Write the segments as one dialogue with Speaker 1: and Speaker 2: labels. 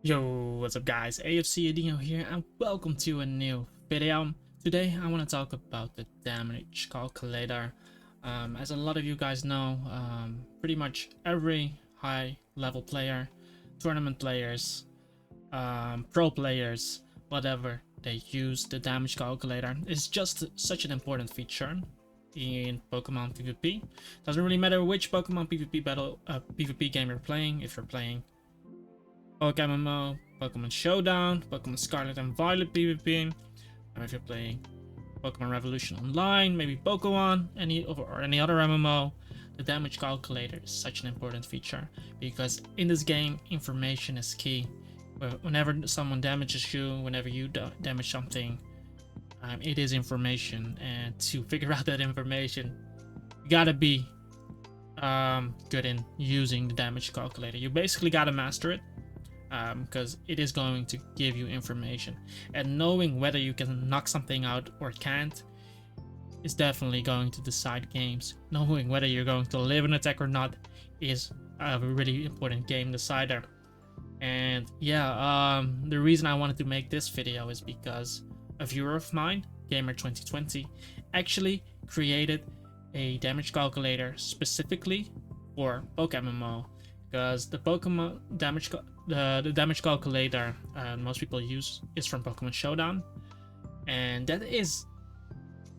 Speaker 1: Yo, what's up guys, AFC Adino here and welcome to a new video. Today I want to talk about the damage calculator. As a lot of you guys know, pretty much every high level player, tournament players, pro players, whatever, they use the damage calculator. It's just such an important feature in Pokemon PvP. Doesn't really matter which Pokemon PvP game you're playing. If you're playing PokeMMO, Pokemon Showdown, Pokemon Scarlet and Violet PvP, or if you're playing Pokemon Revolution Online, maybe Pokemon, any other MMO, the damage calculator is such an important feature because in this game, information is key. Whenever someone damages you, whenever you damage something, it is information, and to figure out that information, you gotta be good in using the damage calculator. You basically gotta master it. Because it is going to give you information, and knowing whether you can knock something out or can't is definitely going to decide games. Knowing whether you're going to live an attack or not is a really important game decider. And yeah, the reason I wanted to make this video is because a viewer of mine, Gamer2020, actually created a damage calculator specifically for PokeMMO, because the Pokemon damage the damage calculator most people use is from Pokemon Showdown, and that is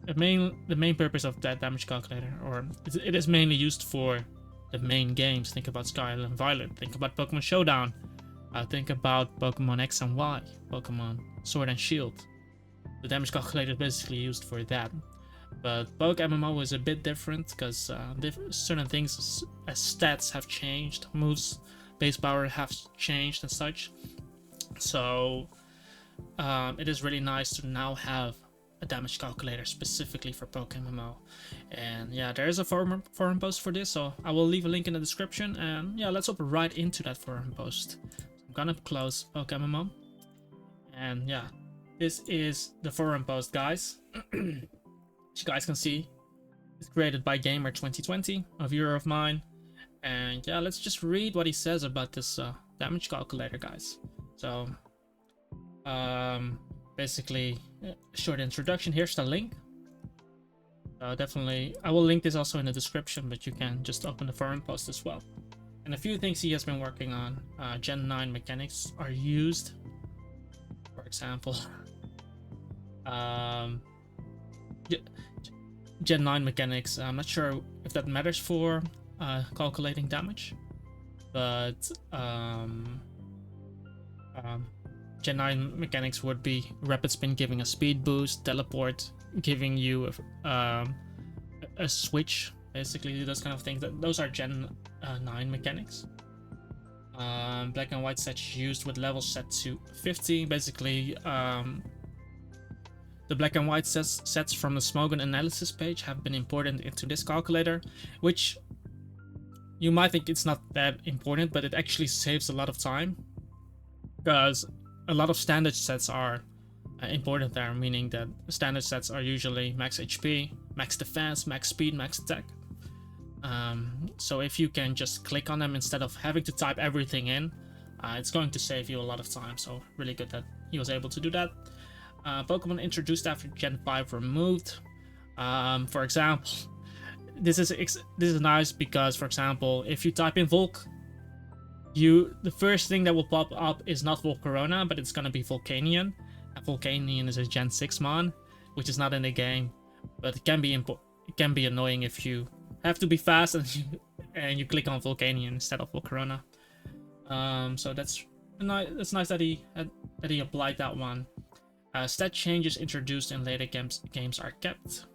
Speaker 1: the main purpose of that damage calculator, or it is mainly used for the main games. Think about Scarlet and Violet, think about Pokemon Showdown, think about Pokemon X and Y, Pokemon Sword and Shield. The damage calculator is basically used for that. But PokeMMO is a bit different because certain things as stats have changed, moves, base power have changed and such. So it is really nice to now have a damage calculator specifically for PokeMMO. And yeah, there is a forum post for this, so I will leave a link in the description. And yeah, let's hop right into that forum post. I'm gonna close PokeMMO. And yeah, this is the forum post, guys. As you guys can see, it's created by Gamer2020, a viewer of mine. And yeah, let's just read what he says about this damage calculator, guys. So basically, short introduction. Here's the link. Definitely, I will link this also in the description, but you can just open the forum post as well. And a few things he has been working on. Gen 9 mechanics are used. For example, Gen 9 mechanics, I'm not sure if that matters for calculating damage, but Gen 9 mechanics would be Rapid Spin giving a speed boost, Teleport giving you a switch, basically those kind of things. Those are Gen 9 mechanics. Black and white sets used with levels set to 50, basically. The black and white sets from the Smogon analysis page have been imported into this calculator, which you might think it's not that important, but it actually saves a lot of time, because a lot of standard sets are important there, meaning that standard sets are usually max HP, max defense, max speed, max attack. So if you can just click on them instead of having to type everything in, it's going to save you a lot of time. So really good that he was able to do that. Pokemon introduced after Gen 5 removed. For example, this is nice because, for example, if you type in Volk, the first thing that will pop up is not Volcarona, but it's gonna be Volcanion. And Volcanion is a Gen 6 mon, which is not in the game, but it can be annoying if you have to be fast and you click on Volcanion instead of Volcarona. So that's nice that he applied that one. Stat changes introduced in later games are kept.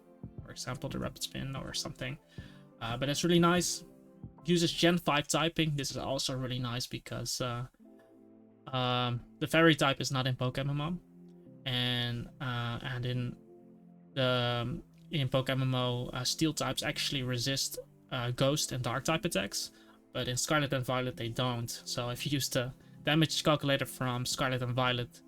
Speaker 1: For example, the Rapid Spin or something. But that's really nice. Uses Gen 5 typing. This is also really nice because the Fairy type is not in PokeMMO, and in PokeMMO, Steel types actually resist Ghost and Dark type attacks, but in Scarlet and Violet they don't. So if you use the damage calculator from Scarlet and Violet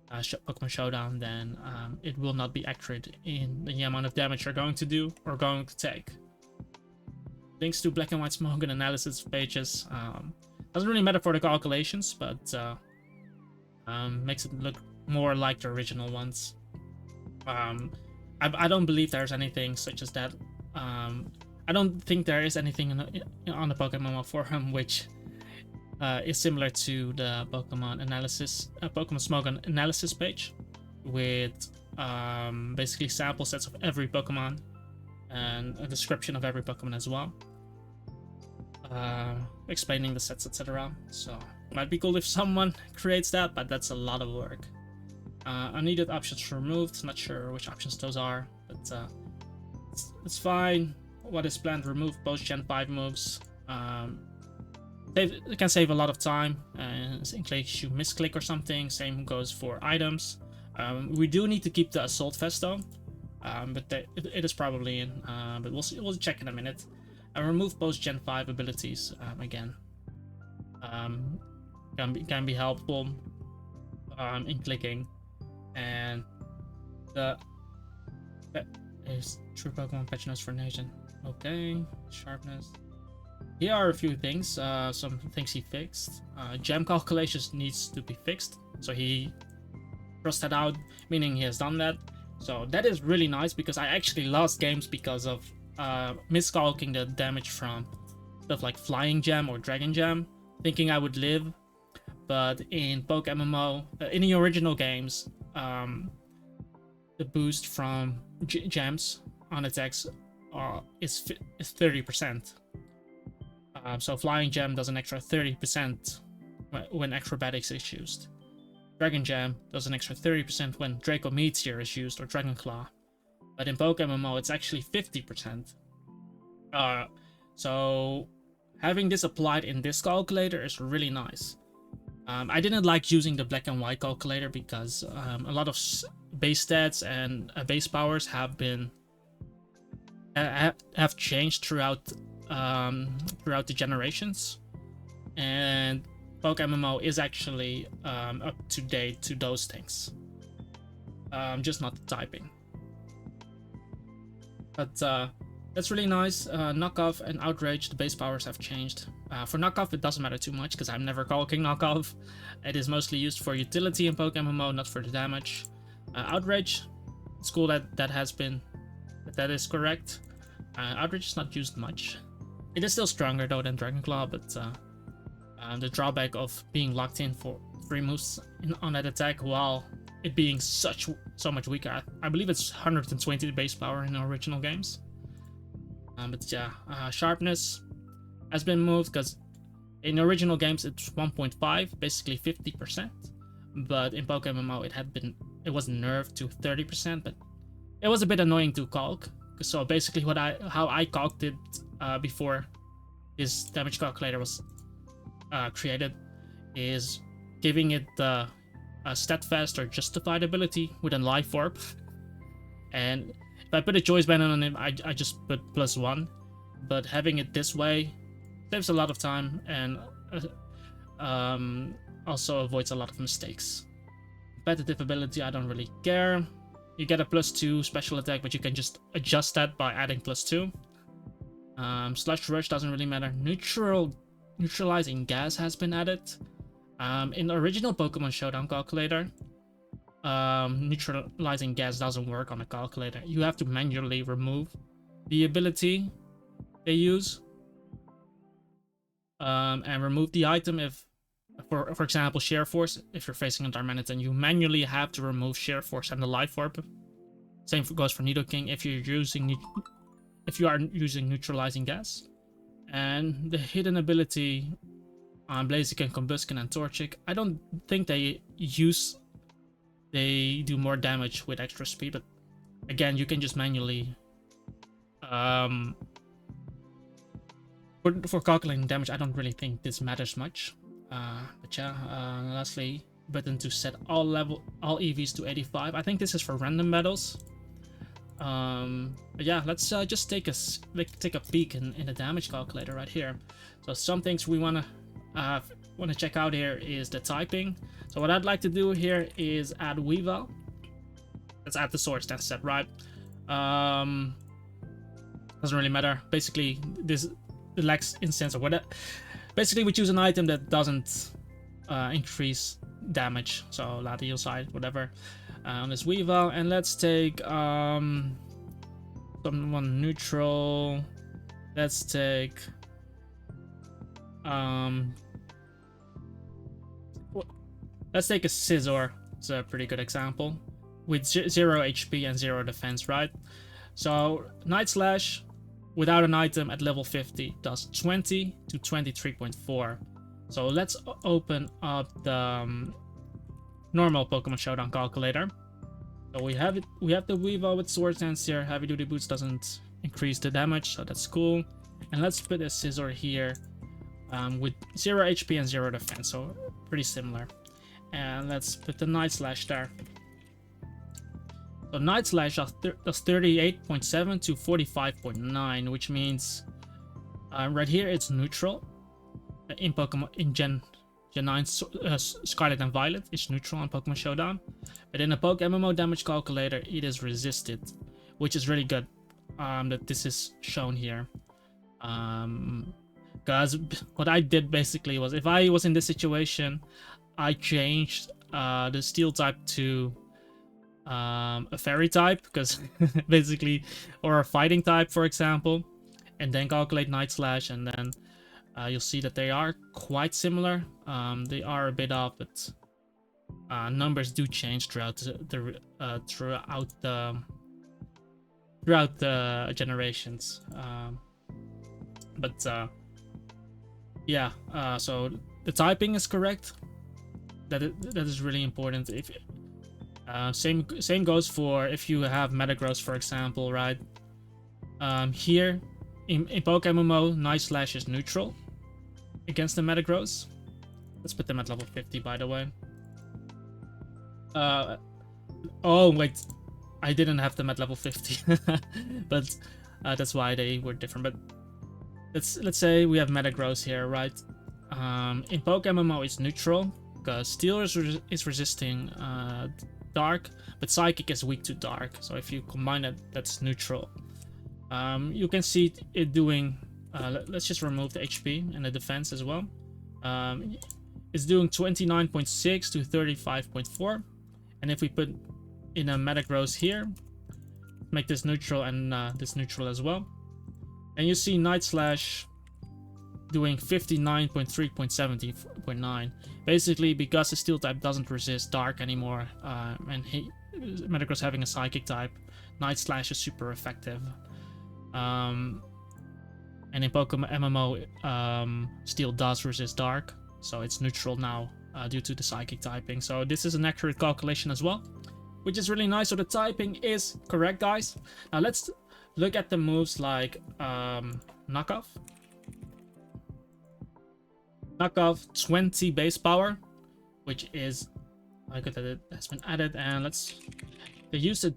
Speaker 1: Pokemon Showdown, then it will not be accurate in the amount of damage you're going to do or going to take. Links to black and white Smogon analysis pages. Doesn't really matter for the calculations, but Makes it look more like the original ones. I don't believe there's anything such as that. I don't think there is anything on the PokeMMO forum which is similar to the Pokemon analysis, Pokemon Smoke analysis page, with basically sample sets of every Pokemon and a description of every Pokemon as well, explaining the sets, etc. So might be cool if someone creates that, but that's a lot of work. Unneeded options removed. Not sure which options those are, but it's fine. What is planned? Remove post Gen 5 moves. It can save a lot of time in case you misclick or something. Same goes for items. We do need to keep the Assault Vest though, but it is probably in. But we'll see, we'll check in a minute. Remove post Gen 5 abilities again. Can be helpful in clicking. And the is true Pokemon patch notes for Nation. Okay, sharpness. Here are a few things. Some things he fixed. Gem calculations needs to be fixed. So he crossed that out, meaning he has done that. So that is really nice because I actually lost games because of miscalculating the damage from stuff like Flying Gem or Dragon Gem, thinking I would live. But in PokeMMO, in the original games, the boost from gems on attacks is 30%. So Flying Gem does an extra 30% when Acrobatics is used. Dragon Gem does an extra 30% when Draco Meteor is used or Dragon Claw. But in PokeMMO, it's actually 50%. So having this applied in this calculator is really nice. I didn't like using the black and white calculator because a lot of base stats and base powers have been have changed throughout the generations, and PokeMMO is actually up to date to those things. Just not the typing. But that's really nice. Knockoff and Outrage, the base powers have changed. For Knockoff, it doesn't matter too much because I'm never calling Knockoff. It is mostly used for utility in PokeMMO, not for the damage. Outrage, it's cool that that is correct. Outrage is not used much. It is still stronger though than Dragon Claw, but the drawback of being locked in for 3 moves on that attack while it being so much weaker. I believe it's 120 base power in the original games. But yeah, sharpness has been moved because in the original games it's 1.5, basically 50%. But in PokeMMO it was nerfed to 30%, but it was a bit annoying to calc. So basically how I calced it before this damage calculator was created is giving it the Steadfast or Justified ability with a Life Orb. And if I put a choice band on him, I just put +1. But having it this way saves a lot of time and also avoids a lot of mistakes. Competitive ability, I don't really care. You get a +2 special attack, but you can just adjust that by adding +2. Slush Rush doesn't really matter. Neutralizing Gas has been added. In the original Pokemon Showdown calculator, neutralizing gas doesn't work on a calculator. You have to manually remove the ability they use, and remove the item if, for example, Sheer Force. If you're facing a Darmanitan, you manually have to remove Sheer Force and the Life Orb. Same goes for Nidoking if you are using neutralizing gas. And the hidden ability on Blaziken, Combusken, and Torchic, I don't think they do more damage with extra speed, but again, you can just manually for calculating damage. I don't really think this matters much. But yeah, lastly, button to set all EVs to 85. I think this is for random battles. But yeah, let's just take a peek in the damage calculator right here. So some things we want to check out here is the typing. So what I'd like to do here is add Weavile. Let's add the source test set, right? Doesn't really matter. Basically, this lacks instance or whatever. Basically, we choose an item that doesn't increase damage, so Latial side, whatever, on this Weavile. And let's take someone neutral. Let's take let's take a Scizor. It's a pretty good example with 0 HP and 0 defense, right? So Night Slash without an item at level 50 does 20 to 23.4. So let's open up the normal Pokemon Showdown calculator. So we have the Weavile with Sword Dance here. Heavy Duty Boots doesn't increase the damage, so that's cool. And let's put a Scizor here with 0 HP and 0 defense, so pretty similar. And let's put the Night Slash there. So Night Slash does 38.7 to 45.9, which means right here it's neutral. In Pokemon in Gen 9 Scarlet and Violet is neutral on Pokemon Showdown, but in a PokeMMO damage calculator it is resisted, which is really good that this is shown here. Because what I did basically was, if I was in this situation, I changed the Steel type to a Fairy type, because basically, or a Fighting type, for example, and then calculate Night Slash, and then you'll see that they are quite similar. They are a bit off, but numbers do change throughout the generations. Yeah, so the typing is correct. That is really important. If same goes for if you have Metagross, for example, right? Here in PokeMMO, Night Slash is neutral against the Metagross. Let's put them at level 50, by the way. Oh wait, I didn't have them at level 50, but that's why they were different. But let's say we have Metagross here, right? In PokeMMO, it's neutral because Steel is resisting Dark, but Psychic is weak to Dark. So if you combine it, that's neutral. You can see it doing. Let's just remove the HP and the defense as well. It's doing 29.6 to 35.4, and if we put in a Metagross here, make this neutral and this neutral as well, and you see Night Slash doing 59.3.70.9. Basically, because the Steel type doesn't resist Dark anymore, and Metagross having a Psychic type, Night Slash is super effective. And in Pokemon MMO, Steel does resist Dark, so it's neutral now due to the Psychic typing. So this is an accurate calculation as well, which is really nice. So the typing is correct, guys. Now let's look at the moves like Knockoff. Knockoff 20 base power, which is good that it has been added. And they used the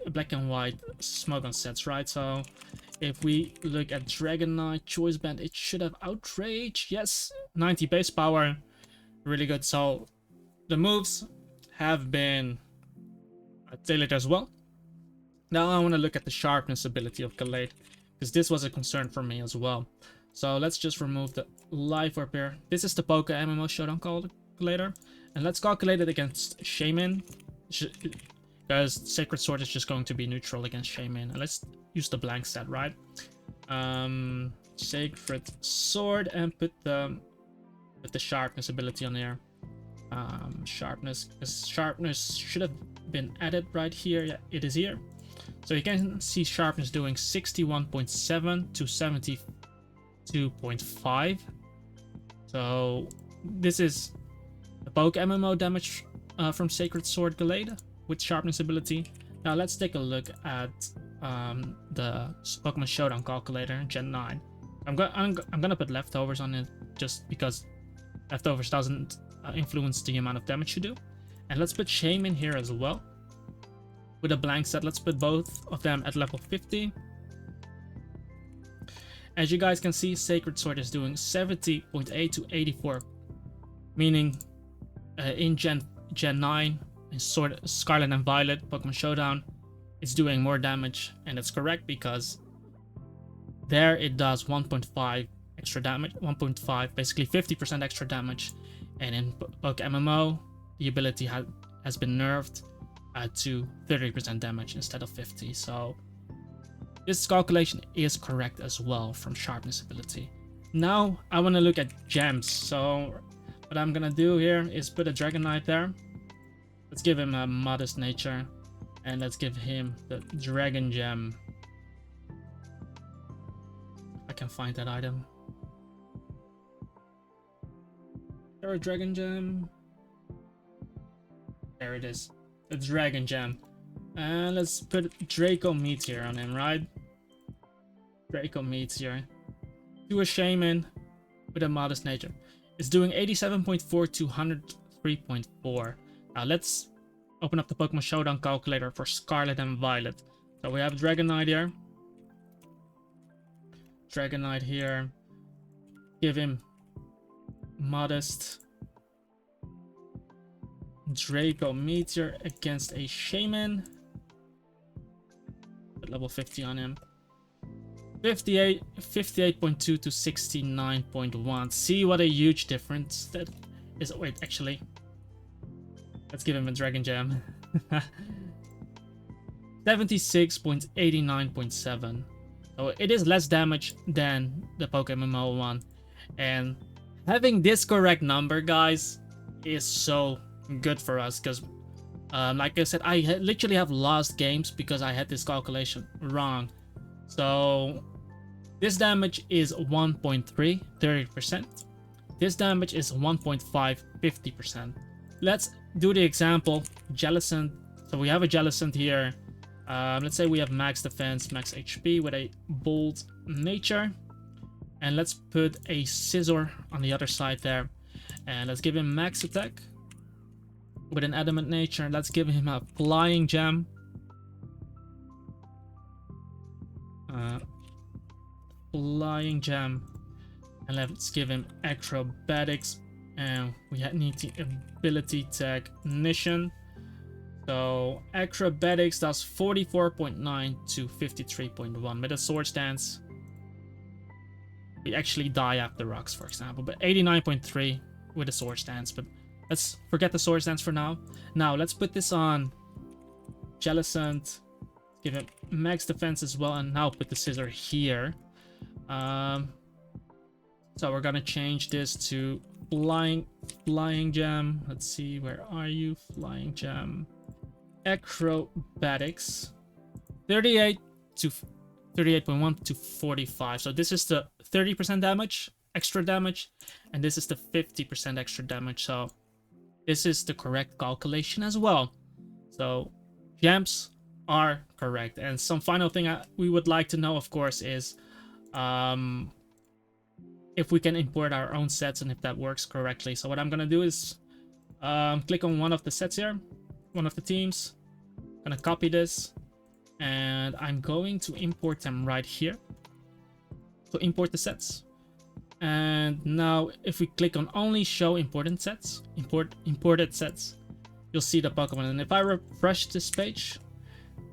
Speaker 1: black and white Smogon sets, right? So if we look at Dragonite, Choice Band, it should have Outrage. Yes, 90 base power, really good. So the moves have been tailored as well. Now I want to look at the sharpness ability of Gallade, because this was a concern for me as well. So let's just remove the Life Orb here. This is the PokeMMO Showdown calculator, and let's calculate it against Shaman, because Sacred Sword is just going to be neutral against Shaman. And let's use the blank set, right? Sacred Sword, and put the sharpness ability on there. Sharpness should have been added right here. Yeah, it is here. So you can see sharpness doing 61.7 to 72.5. So this is the PokeMMO damage from Sacred Sword Gallade with sharpness ability. Now let's take a look at the Pokemon Showdown calculator Gen 9. I'm gonna put leftovers on it just because leftovers doesn't influence the amount of damage you do. And let's put Shaman here as well with a blank set. Let's put both of them at level 50. As you guys can see, Sacred Sword is doing 70.8 to 84, meaning in Gen 9 in Scarlet and Violet Pokemon Showdown, it's doing more damage, and that's correct because there it does 1.5 extra damage, 1.5, basically 50% extra damage And in PokeMMO, the ability has been nerfed to 30% damage instead of 50. So this calculation is correct as well from sharpness ability. Now I want to look at gems. So what I'm gonna do here is put a Dragonite there. Let's give him a modest nature, and let's give him the Dragon Gem. I can find that item. There a Dragon Gem. There it is, the Dragon Gem. And let's put Draco Meteor on him, right? Draco Meteor. To a Shaman with a modest nature. It's doing 87.4 to 103.4. Now let's open up the Pokemon Showdown calculator for Scarlet and Violet. So we have Dragonite here. Dragonite here. Give him modest. Draco Meteor against a Shaman. Put level 50 on him. 58.2 to 69.1. See what a huge difference that is. Wait, actually, let's give him a Dragon Gem. 76.89.7. So it is less damage than the PokeMMO one, and having this correct number, guys, is so good for us because like I said, I literally have lost games because I had this calculation wrong. So this damage is 1.3, 30%. This damage is 1.5, 50%. Let's do the example. Jellicent. So we have a Jellicent here. Let's say we have max defense, max HP with a bold nature. And let's put a Scizor on the other side there. And let's give him max attack with an adamant nature. Let's give him a Flying Gem. Flying Gem. And let's give him Acrobatics. And we need the ability technician. So Acrobatics does 44.9 to 53.1 with a Sword Stance. We actually die after rocks, for example, but 89.3 with a Sword Stance. But let's forget the Sword Stance for now. Now let's put this on Jellicent. Give him max defense as well, and now put the Scizor here. So we're gonna change this to Flying Gem. Let's see, where are you? Flying Gem. Acrobatics. 38 to 38.1 to 45. So this is the 30% damage, extra damage, and this is the 50% extra damage. So this is the correct calculation as well. So gems are correct. And some final thing we would like to know, of course, is if we can import our own sets and if that works correctly. So what I'm gonna do is click on one of the sets here, one of the teams. I'm gonna copy this, and I'm going to import them right here. So import the sets. And now if we click on only show imported sets, you'll see the Pokemon. And if I refresh this page,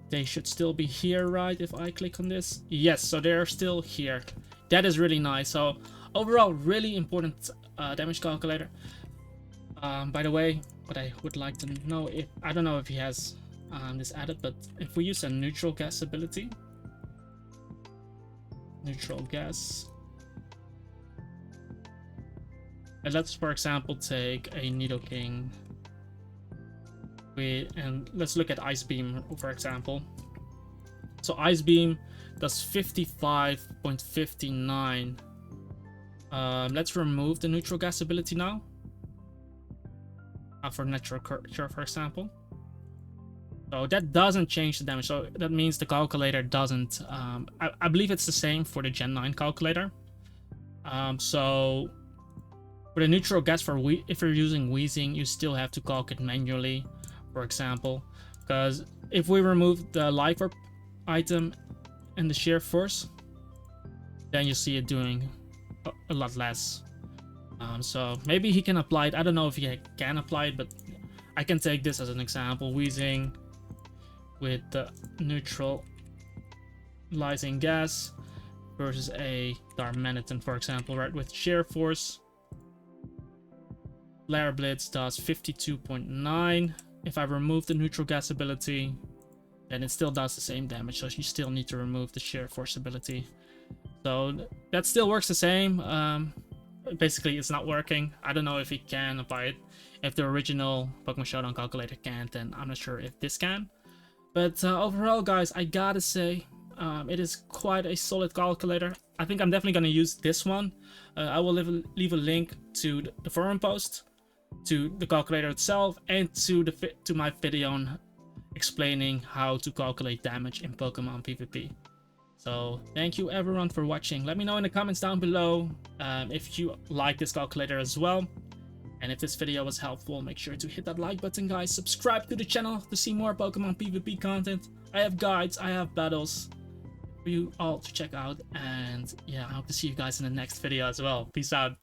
Speaker 1: they should still be here, right? If I click on this, yes, so they're still here. That is really nice. So overall, really important damage calculator. By the way, what I would like to know, if I don't know if he has this added, but if we use a neutral gas ability, neutral gas, and let's for example take a Nidoking, and let's look at Ice Beam for example. So Ice Beam does 55.59. Let's remove the neutral gas ability now. For natural curve, for example. So that doesn't change the damage. So that means the calculator doesn't. I believe it's the same for the Gen 9 calculator. So for the neutral gas, if you're using Wheezing, you still have to calc it manually, for example. Because if we remove the Life Orb item and the Sheer Force, then you see it doing a lot less. So maybe he can apply it. I don't know if he can apply it, but I can take this as an example. Wheezing with the neutralizing gas versus a Darmanitan, for example, right? With Sheer Force. Flare Blitz does 52.9. If I remove the neutral gas ability, then it still does the same damage, so you still need to remove the sheer force ability. So that still works the same. Basically, it's not working. I don't know if it can apply it. If the original Pokemon Showdown calculator can't, then I'm not sure if this can. But overall, guys, I gotta say, it is quite a solid calculator. I think I'm definitely gonna use this one. I will leave a link to the forum post, to the calculator itself, and to my video on explaining how to calculate damage in Pokemon PvP. So thank you everyone for watching. Let me know in the comments down below if you like this calculator as well. And if this video was helpful, make sure to hit that like button, guys. Subscribe to the channel to see more Pokemon PvP content. I have guides, I have battles for you all to check out. And yeah, I hope to see you guys in the next video as well. Peace out.